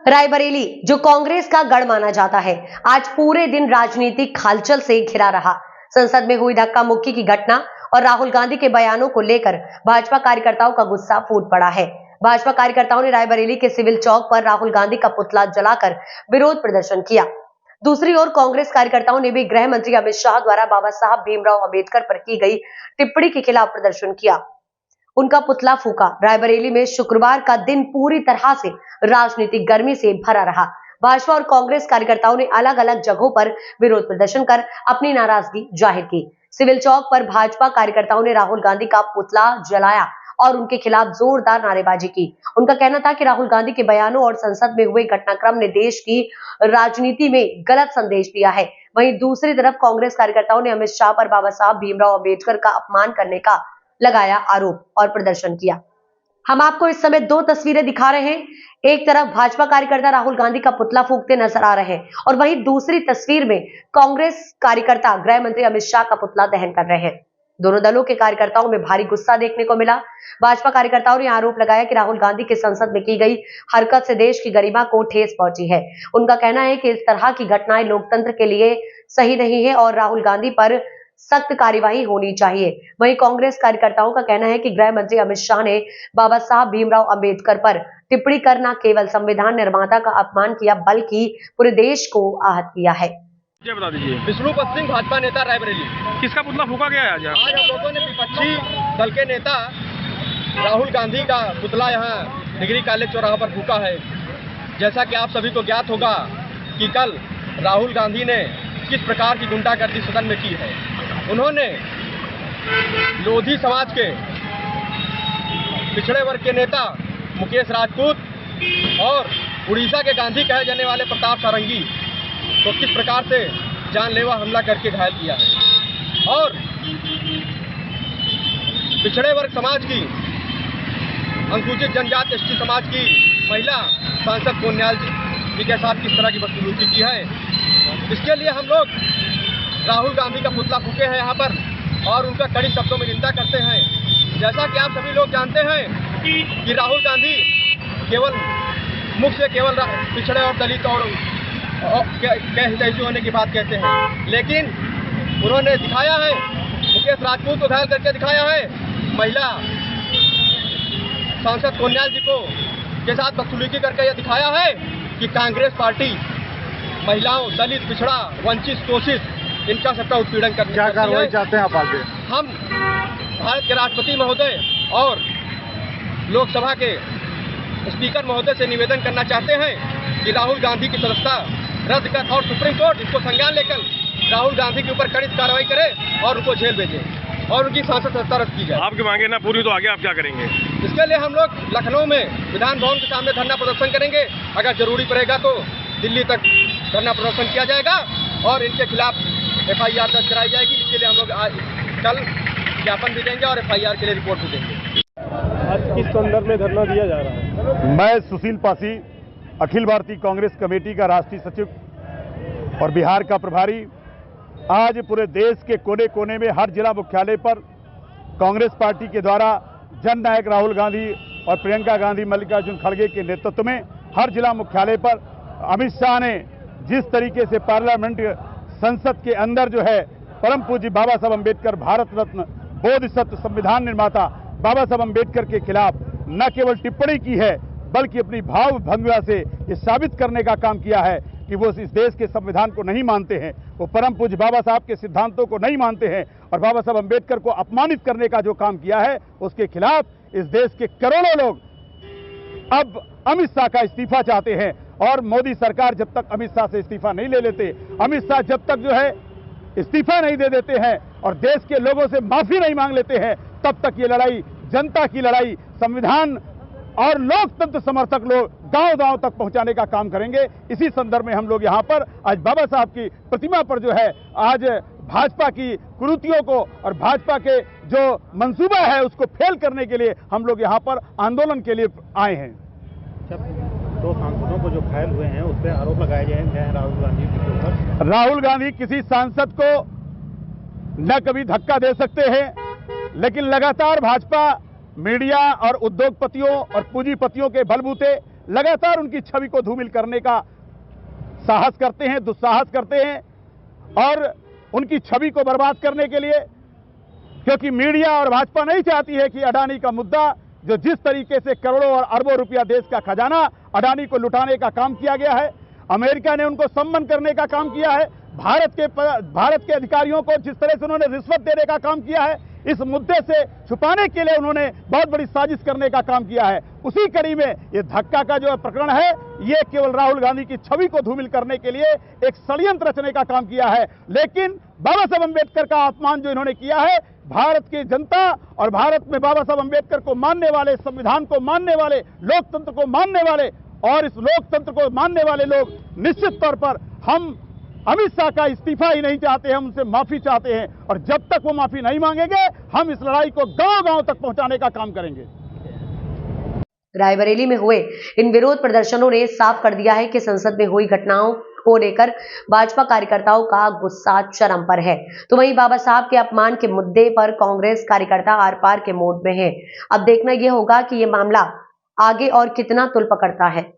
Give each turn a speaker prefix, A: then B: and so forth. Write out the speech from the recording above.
A: रायबरेली, जो कांग्रेस का गढ़ माना जाता है, आज पूरे दिन राजनीतिक हलचल से घिरा रहा। संसद में हुई धक्का मुक्की की घटना और राहुल गांधी के बयानों को लेकर भाजपा कार्यकर्ताओं का गुस्सा फूट पड़ा है। भाजपा कार्यकर्ताओं ने रायबरेली के सिविल चौक पर राहुल गांधी का पुतला जलाकर विरोध प्रदर्शन किया। दूसरी ओर कांग्रेस कार्यकर्ताओं ने भी गृह मंत्री अमित शाह द्वारा बाबा साहब भीमराव अंबेडकर पर की गई टिप्पणी के खिलाफ प्रदर्शन किया, उनका पुतला फूका। रायबरेली में शुक्रवार का दिन पूरी तरह से राजनीतिक गर्मी से भरा रहा। भाजपा और कांग्रेस कार्यकर्ताओं ने अलग अलग जगहों पर विरोध प्रदर्शन कर अपनी नाराजगी जाहिर की। सिविल चौक पर भाजपा कार्यकर्ताओं ने राहुल गांधी का पुतला जलाया और उनके खिलाफ जोरदार नारेबाजी की। उनका कहना था कि राहुल गांधी के बयानों और संसद में हुए घटनाक्रम ने देश की राजनीति में गलत संदेश दिया है। वहीं दूसरी तरफ कांग्रेस कार्यकर्ताओं ने अमित शाह पर बाबा साहब भीमराव अंबेडकर का अपमान करने का लगाया आरोप और प्रदर्शन किया। हम आपको इस समय दो तस्वीरें दिखा रहे हैं। एक तरफ भाजपा कार्यकर्ता राहुल गांधी का पुतला फूंकते नजर आ रहे हैं और वहीं दूसरी तस्वीर में कांग्रेस कार्यकर्ता गृह मंत्री अमित शाह का पुतला दहन कर रहे हैं। दोनों दलों के कार्यकर्ताओं में भारी गुस्सा देखने को मिला। भाजपा कार्यकर्ताओं ने आरोप लगाया कि राहुल गांधी के संसद में की गई हरकत से देश की गरिमा को ठेस पहुंची है। उनका कहना है कि इस तरह की घटनाएं लोकतंत्र के लिए सही नहीं है और राहुल गांधी पर सख्त कार्यवाही होनी चाहिए। वहीं कांग्रेस कार्यकर्ताओं का कहना है कि गृह मंत्री अमित शाह ने बाबा साहब भीमराव अंबेडकर पर टिप्पणी कर न केवल संविधान निर्माता का अपमान किया बल्कि पूरे देश को आहत किया है।
B: बता दीजिए।
C: विष्णुपत सिंह भाजपा नेता रायबरेली।
B: किसका पुतला फूका गया है आज
C: हम लोगों ने विपक्षी दल के नेता राहुल गांधी का पुतला यहाँ डिग्री कॉलेज चौराहा पर फूका है। जैसा कि आप सभी को ज्ञात होगा कि कल राहुल गांधी ने किस प्रकार की गुंडागर्दी सदन में की है। उन्होंने लोधी समाज के पिछड़े वर्ग के नेता मुकेश राजपूत और उड़ीसा के गांधी कहे जाने वाले प्रताप सारंगी को किस प्रकार से जानलेवा हमला करके घायल किया है और पिछड़े वर्ग समाज की, अनुसूचित जनजाति एसटी समाज की महिला सांसद कोन्याल जी के साथ किस तरह की बदसलूकी की है। इसके लिए हम लोग राहुल गांधी का पुतला फूके हैं यहाँ पर और उनका कड़ी शब्दों में निंदा करते हैं। जैसा कि आप सभी लोग जानते हैं कि राहुल गांधी केवल मुख से केवल पिछड़े और दलित और हितैषी होने की बात कहते हैं, लेकिन उन्होंने दिखाया है, मुकेश राजपूत को घायल करके दिखाया है, महिला सांसद कोन्याल जी को के साथ बदसलूकी करके यह दिखाया है कि कांग्रेस पार्टी महिलाओं, दलित, पिछड़ा, वंचित, शोषित इनका सबका उत्पीड़न करने
B: क्या कार्रवाई चाहते हैं आप आगे?
C: हम भारत के राष्ट्रपति महोदय और लोकसभा के स्पीकर महोदय से निवेदन करना चाहते हैं कि राहुल गांधी की सदस्यता रद्द कर और सुप्रीम कोर्ट इसको संज्ञान लेकर राहुल गांधी के ऊपर कड़ी कार्रवाई करे और उनको जेल भेजे और उनकी सांसद सदस्यता रद्द की जाए।
B: आपकी मांगे ना पूरी तो आगे आप क्या करेंगे?
C: इसके लिए हम लोग लखनऊ में विधान भवन के सामने धरना प्रदर्शन करेंगे। अगर जरूरी पड़ेगा तो दिल्ली तक धरना प्रदर्शन किया जाएगा और इनके खिलाफ FIR दर्ज कराई जाएगी। इसके लिए हम लोग आज कल ज्ञापन भी देंगे और FIR के लिए रिपोर्ट भी देंगे।
B: आज किस संदर्भ में धरना दिया जा रहा है?
D: मैं सुशील पासी, अखिल भारतीय कांग्रेस कमेटी का राष्ट्रीय सचिव और बिहार का प्रभारी, आज पूरे देश के कोने कोने में हर जिला मुख्यालय पर कांग्रेस पार्टी के द्वारा जननायक राहुल गांधी और प्रियंका गांधी मल्लिकार्जुन खड़गे के नेतृत्व में हर जिला मुख्यालय पर अमित शाह ने जिस तरीके से पार्लियामेंट संसद के अंदर जो है परम पूज्य बाबा साहब अम्बेडकर, भारत रत्न, बोधिसत्व, संविधान निर्माता बाबा साहब अम्बेडकर के खिलाफ न केवल टिप्पणी की है बल्कि अपनी भाव भंगिमा से ये साबित करने का काम किया है कि वो इस देश के संविधान को नहीं मानते हैं, वो परम पूज्य बाबा साहब के सिद्धांतों को नहीं मानते हैं और बाबा साहब अम्बेडकर को अपमानित करने का जो काम किया है उसके खिलाफ इस देश के करोड़ों लोग अब अमित शाह का इस्तीफा चाहते हैं। और मोदी सरकार जब तक अमित शाह से इस्तीफा नहीं ले लेते, अमित शाह जब तक जो है इस्तीफा नहीं दे देते हैं और देश के लोगों से माफी नहीं मांग लेते हैं, तब तक ये लड़ाई, जनता की लड़ाई, संविधान और लोकतंत्र समर्थक लोग गांव-गांव तक पहुंचाने का काम करेंगे। इसी संदर्भ में हम लोग यहां पर आज बाबा साहब की प्रतिमा पर जो है आज भाजपा की कुरीतियों को और भाजपा के जो मंसूबा है उसको फेल करने के लिए हम लोग यहां पर आंदोलन के लिए आए हैं।
B: दो सांसदों को जो घायल हुए हैं उस पर आरोप लगाए गए हैं राहुल गांधी के ऊपर।
D: राहुल गांधी किसी सांसद को न कभी धक्का दे सकते हैं, लेकिन लगातार भाजपा मीडिया और उद्योगपतियों और पूंजीपतियों के बलबूते लगातार उनकी छवि को धूमिल करने का साहस करते हैं, दुस्साहस करते हैं और उनकी छवि को बर्बाद करने के लिए, क्योंकि मीडिया और भाजपा नहीं चाहती है कि अडानी का मुद्दा, जो जिस तरीके से करोड़ों और अरबों रुपया देश का खजाना अडानी को लुटाने का काम किया गया है, अमेरिका ने उनको सम्मान करने का काम किया है, भारत के अधिकारियों को जिस तरह से उन्होंने रिश्वत देने का काम किया है, इस मुद्दे से छुपाने के लिए उन्होंने बहुत बड़ी साजिश करने का काम किया है। उसी कड़ी में ये धक्का का जो प्रकरण है, ये केवल राहुल गांधी की छवि को धूमिल करने के लिए एक षड्यंत्र रचने का काम किया है। लेकिन बाबा साहब अम्बेडकर का अपमान जो इन्होंने किया है, भारत की जनता और भारत में बाबा साहब अम्बेडकर को मानने वाले, संविधान को मानने वाले, लोकतंत्र को मानने वाले और इस लोकतंत्र को मानने वाले लोग निश्चित तौर पर हम अमित शाह का इस्तीफा ही नहीं चाहते, हम उनसे माफी चाहते हैं और जब तक वो माफी नहीं मांगेंगे हम इस लड़ाई को गांव-गांव तक पहुंचाने का काम करेंगे।
A: रायबरेली में हुए इन विरोध प्रदर्शनों ने साफ कर दिया है कि संसद में हुई घटनाओं को लेकर भाजपा कार्यकर्ताओं का गुस्सा चरम पर है, तो वहीं बाबा साहब के अपमान के मुद्दे पर कांग्रेस कार्यकर्ता आर पार के मोड में है। अब देखना यह होगा कि यह मामला आगे और कितना तुल पकड़ता है।